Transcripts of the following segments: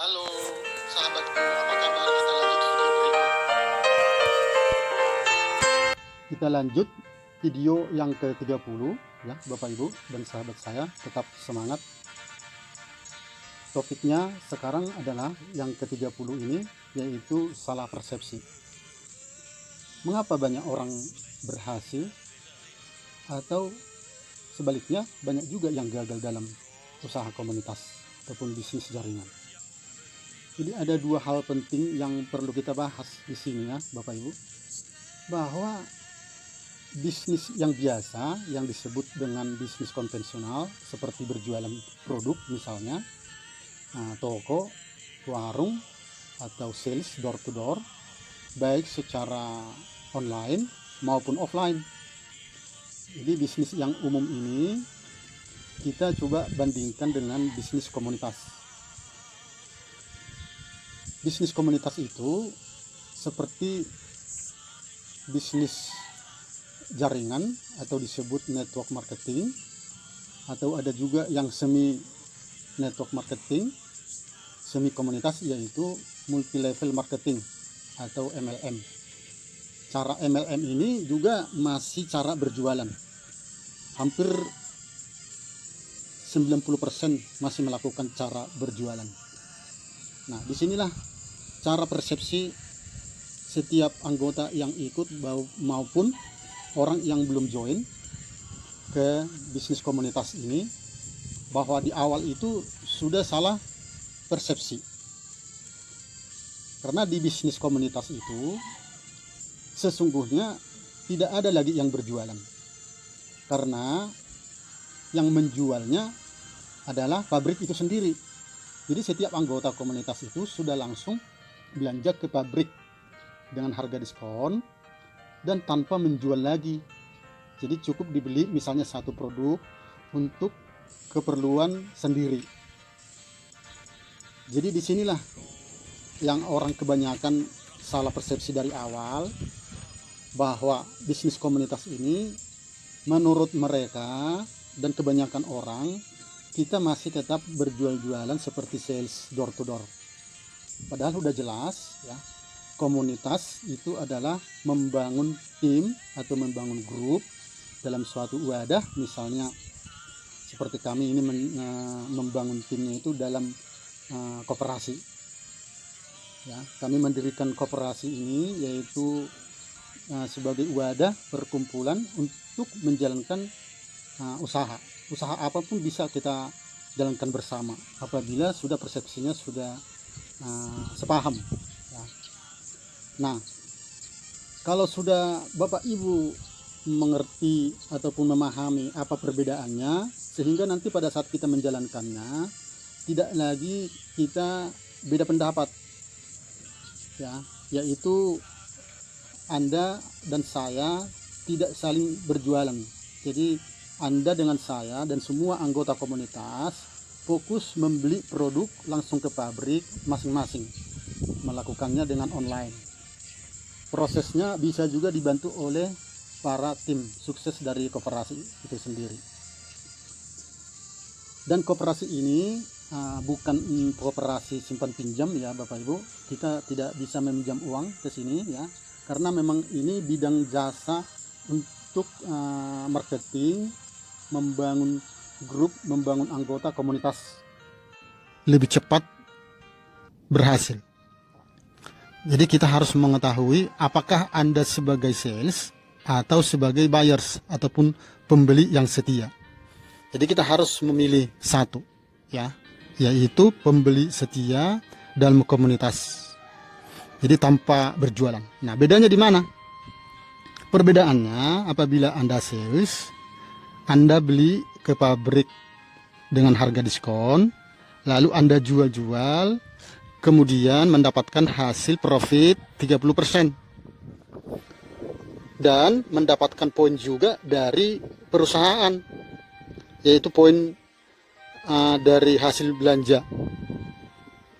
Halo sahabatku, apa kabar? Kita lanjut video berikut. Kita lanjut video yang ke-30 ya Bapak Ibu dan sahabat saya, tetap semangat. Topiknya sekarang adalah yang ke-30 ini, yaitu salah persepsi. Mengapa banyak orang berhasil atau sebaliknya banyak juga yang gagal dalam usaha komunitas ataupun bisnis jaringan. Jadi ada dua hal penting yang perlu kita bahas di sini ya Bapak Ibu, bahwa bisnis yang biasa yang disebut dengan bisnis konvensional seperti berjualan produk misalnya, toko, warung, atau sales door to door, baik secara online maupun offline. Jadi bisnis yang umum ini kita coba bandingkan dengan bisnis komunitas. Bisnis komunitas itu seperti bisnis jaringan atau disebut network marketing, atau ada juga yang semi network marketing, semi komunitas, yaitu multi level marketing atau MLM. Cara MLM ini juga masih cara berjualan. Hampir 90% masih melakukan cara berjualan. Nah, disinilah cara persepsi setiap anggota yang ikut maupun orang yang belum join ke bisnis komunitas ini, bahwa di awal itu sudah salah persepsi. Karena di bisnis komunitas itu sesungguhnya tidak ada lagi yang berjualan, karena yang menjualnya adalah pabrik itu sendiri. Jadi setiap anggota komunitas itu sudah langsung belanja ke pabrik dengan harga diskon dan tanpa menjual lagi. Jadi cukup dibeli misalnya satu produk untuk keperluan sendiri. Jadi disinilah yang orang kebanyakan salah persepsi dari awal, bahwa bisnis komunitas ini menurut mereka dan kebanyakan orang, kita masih tetap berjual-jualan seperti sales door to door. Padahal udah jelas ya, komunitas itu adalah membangun tim atau membangun grup dalam suatu wadah. Misalnya seperti kami ini membangun timnya itu dalam koperasi ya. Kami mendirikan koperasi ini yaitu sebagai wadah perkumpulan untuk menjalankan usaha apapun bisa kita jalankan bersama apabila sudah persepsinya sudah sepaham ya. Nah, kalau sudah Bapak Ibu mengerti ataupun memahami apa perbedaannya, sehingga nanti pada saat kita menjalankannya tidak lagi kita beda pendapat ya, yaitu Anda dan saya tidak saling berjualan. Jadi Anda dengan saya dan semua anggota komunitas fokus membeli produk langsung ke pabrik masing-masing, melakukannya dengan online. Prosesnya bisa juga dibantu oleh para tim sukses dari koperasi itu sendiri. Dan koperasi ini bukan koperasi simpan pinjam ya Bapak Ibu. Kita tidak bisa meminjam uang ke sini ya, karena memang ini bidang jasa untuk marketing, membangun grup, membangun anggota komunitas lebih cepat berhasil. Jadi kita harus mengetahui apakah Anda sebagai sales atau sebagai buyers ataupun pembeli yang setia. Jadi kita harus memilih satu ya, yaitu pembeli setia dalam komunitas. Jadi tanpa berjualan. Nah, bedanya di mana? Perbedaannya apabila Anda sales, Anda beli ke pabrik dengan harga diskon, lalu Anda jual-jual, kemudian mendapatkan hasil profit 30%. Dan mendapatkan poin juga dari perusahaan, yaitu poin dari hasil belanja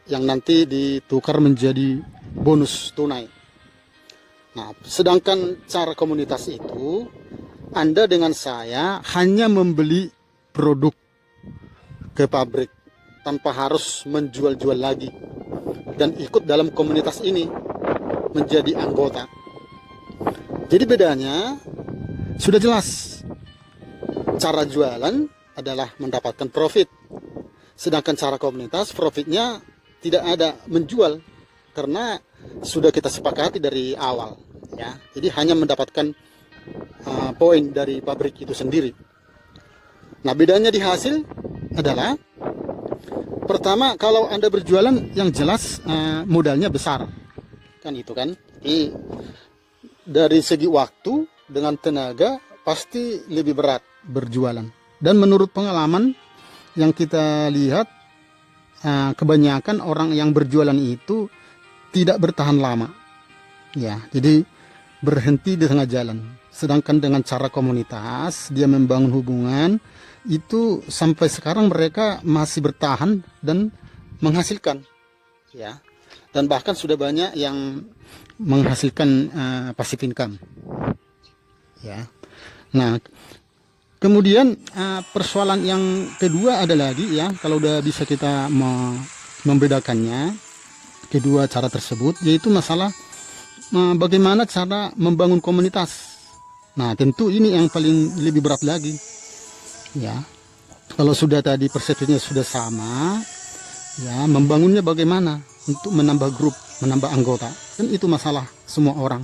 yang nanti ditukar menjadi bonus tunai. Nah, sedangkan cara komunitas itu, Anda dengan saya hanya membeli produk ke pabrik tanpa harus menjual-jual lagi. dan ikut dalam komunitas ini menjadi anggota. Jadi bedanya sudah jelas. Cara jualan adalah mendapatkan profit, sedangkan cara komunitas profitnya tidak ada, menjual, karena sudah kita sepakati dari awal ya. Jadi hanya mendapatkan poin dari pabrik itu sendiri. Nah, bedanya di hasil adalah pertama, kalau Anda berjualan yang jelas modalnya besar kan, itu kan. Jadi dari segi waktu dengan tenaga pasti lebih berat berjualan. Dan menurut pengalaman yang kita lihat, kebanyakan orang yang berjualan itu tidak bertahan lama ya, jadi berhenti di tengah jalan. Sedangkan dengan cara komunitas, dia membangun hubungan itu sampai sekarang mereka masih bertahan dan menghasilkan ya, dan bahkan sudah banyak yang menghasilkan passive income ya. Nah, kemudian persoalan yang kedua ada lagi ya, kalau udah bisa kita membedakannya kedua cara tersebut, yaitu masalah bagaimana cara membangun komunitas. Nah, tentu ini yang paling lebih berat lagi ya. Kalau sudah tadi persepsinya sudah sama ya, membangunnya bagaimana untuk menambah grup, menambah anggota, kan itu masalah semua orang.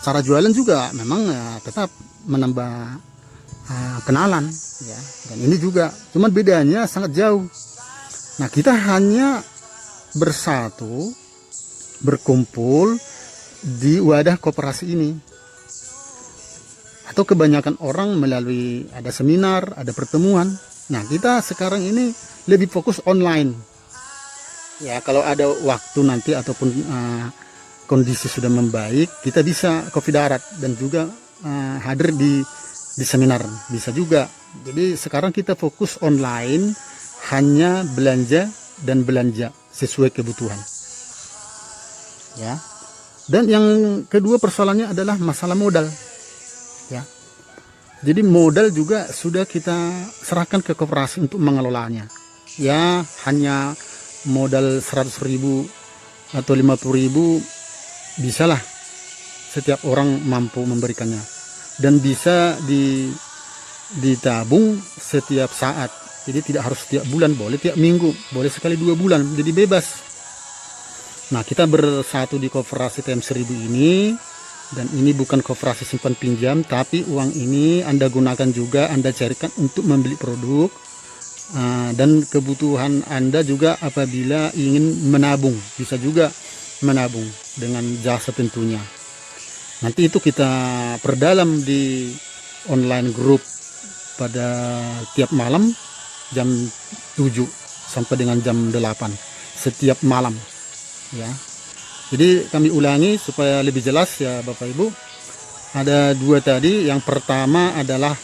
Cara jualan juga memang tetap menambah kenalan ya, dan ini juga, cuman bedanya sangat jauh. Nah, kita hanya bersatu, berkumpul di wadah koperasi ini, atau kebanyakan orang melalui ada seminar, ada pertemuan. Nah, kita sekarang ini lebih fokus online ya. Kalau ada waktu nanti ataupun kondisi sudah membaik, kita bisa kopi darat dan juga hadir di seminar, bisa juga. Jadi sekarang kita fokus online, hanya belanja dan belanja sesuai kebutuhan ya. Dan yang kedua persoalannya adalah masalah modal ya. Jadi modal juga sudah kita serahkan ke koperasi untuk mengelolanya ya. Hanya modal 100.000 atau 50.000 bisalah setiap orang mampu memberikannya, dan bisa ditabung setiap saat. Jadi tidak harus tiap bulan, boleh tiap minggu, boleh sekali 2 bulan, jadi bebas. Nah, kita bersatu di koperasi TM1000 ini, dan ini bukan koperasi simpan pinjam, tapi uang ini Anda gunakan juga, Anda carikan untuk membeli produk, dan kebutuhan Anda juga apabila ingin menabung, bisa juga menabung dengan jasa tentunya. Nanti itu kita perdalam di online group pada tiap malam jam 7 sampai dengan jam 8 setiap malam ya. Jadi kami ulangi supaya lebih jelas ya Bapak Ibu. Ada dua tadi. Yang pertama adalah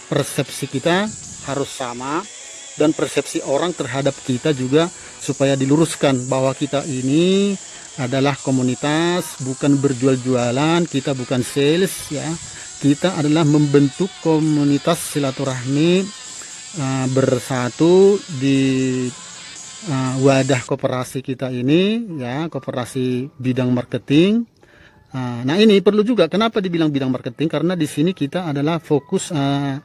persepsi kita harus sama, dan persepsi orang terhadap kita juga supaya diluruskan bahwa kita ini adalah komunitas, bukan berjual-jualan, kita bukan sales ya. Kita adalah membentuk komunitas silaturahmi, bersatu di wadah koperasi kita ini ya, koperasi bidang marketing. Nah, ini perlu juga, kenapa dibilang bidang marketing, karena di sini kita adalah fokus,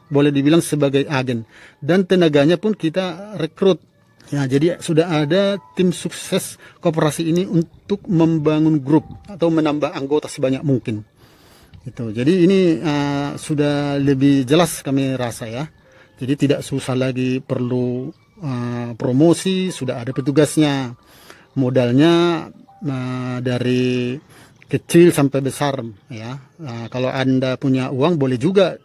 boleh dibilang sebagai agen, dan tenaganya pun kita rekrut ya. Jadi sudah ada tim sukses koperasi ini untuk membangun grup atau menambah anggota sebanyak mungkin itu. Jadi ini sudah lebih jelas kami rasa ya. Jadi tidak susah lagi perlu promosi, sudah ada petugasnya. Modalnya dari kecil sampai besar ya. Kalau Anda punya uang, boleh juga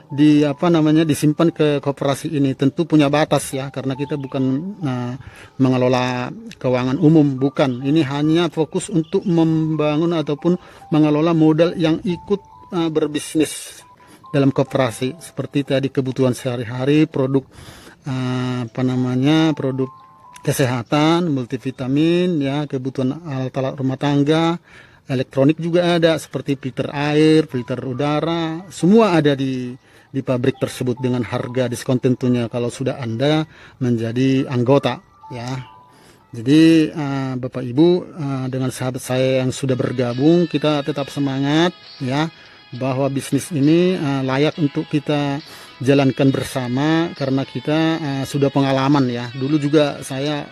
disimpan ke koperasi ini. Tentu punya batas ya, karena kita bukan mengelola keuangan umum, bukan. Ini hanya fokus untuk membangun ataupun mengelola modal yang ikut berbisnis dalam koperasi, seperti tadi kebutuhan sehari-hari, produk produk kesehatan, multivitamin ya, kebutuhan alat-alat rumah tangga, elektronik juga ada, seperti filter air, filter udara, semua ada di pabrik tersebut dengan harga diskon tentunya kalau sudah Anda menjadi anggota ya. Jadi Bapak Ibu, dengan sahabat saya yang sudah bergabung, kita tetap semangat ya, bahwa bisnis ini layak untuk kita jalankan bersama karena kita sudah pengalaman ya. Dulu juga saya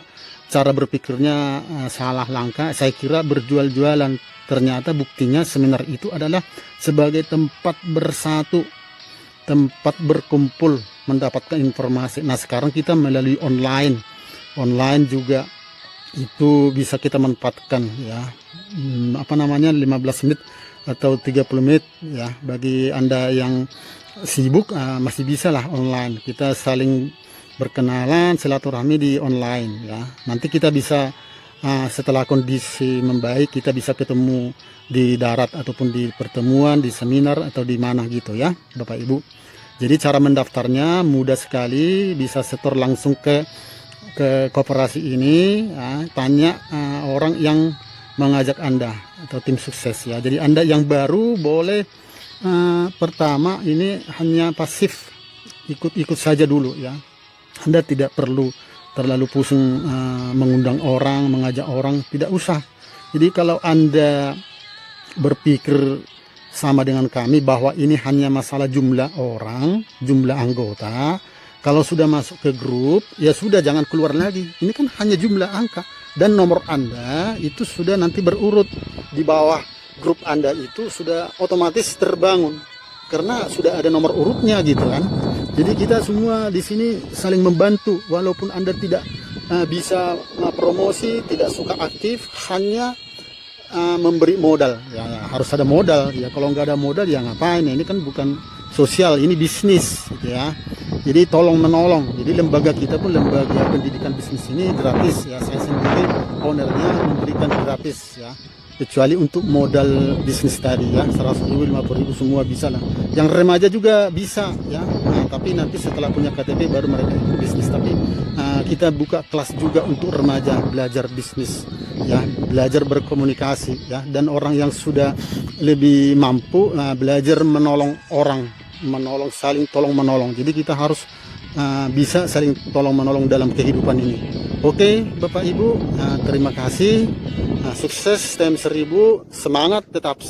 cara berpikirnya salah langkah. Saya kira berjual-jualan, ternyata buktinya seminar itu adalah sebagai tempat bersatu, tempat berkumpul, mendapatkan informasi. Nah sekarang kita melalui online juga itu bisa kita manfaatkan ya, 15 menit atau 30 menit ya. Bagi Anda yang sibuk masih bisa lah online, kita saling berkenalan, silaturahmi di online ya. Nanti kita bisa setelah kondisi membaik, kita bisa ketemu di darat ataupun di pertemuan, di seminar atau di mana gitu ya Bapak Ibu. Jadi cara mendaftarnya mudah sekali, bisa setor langsung ke koperasi ini, tanya orang yang mengajak Anda atau tim sukses ya. Jadi Anda yang baru boleh pertama ini hanya pasif, ikut-ikut saja dulu ya. Anda tidak perlu terlalu pusing mengundang orang, mengajak orang, tidak usah. Jadi kalau Anda berpikir sama dengan kami bahwa ini hanya masalah jumlah orang, jumlah anggota, kalau sudah masuk ke grup, ya sudah, jangan keluar lagi. Ini kan hanya jumlah angka. Dan nomor Anda itu sudah nanti berurut. Di bawah grup Anda itu sudah otomatis terbangun. Karena sudah ada nomor urutnya gitu kan. Jadi kita semua di sini saling membantu. Walaupun Anda tidak bisa promosi, tidak suka aktif, hanya memberi modal. Ya, harus ada modal. Ya kalau nggak ada modal ya ngapain? Ini kan bukan sosial, ini bisnis gitu ya. Jadi tolong menolong. Jadi lembaga kita pun lembaga pendidikan bisnis ini gratis ya. Saya sendiri ownernya memberikan gratis ya. Kecuali untuk modal bisnis tadi ya, 100.000, 50.000 semua bisa lah. Yang remaja juga bisa ya. Nah, tapi nanti setelah punya KTP baru mereka ikut bisnis. Tapi kita buka kelas juga untuk remaja belajar bisnis ya, belajar berkomunikasi ya. Dan orang yang sudah lebih mampu belajar menolong orang, menolong, saling tolong menolong. Jadi kita harus bisa saling tolong menolong dalam kehidupan ini. Oke Bapak Ibu, terima kasih, sukses TM1000, semangat tetap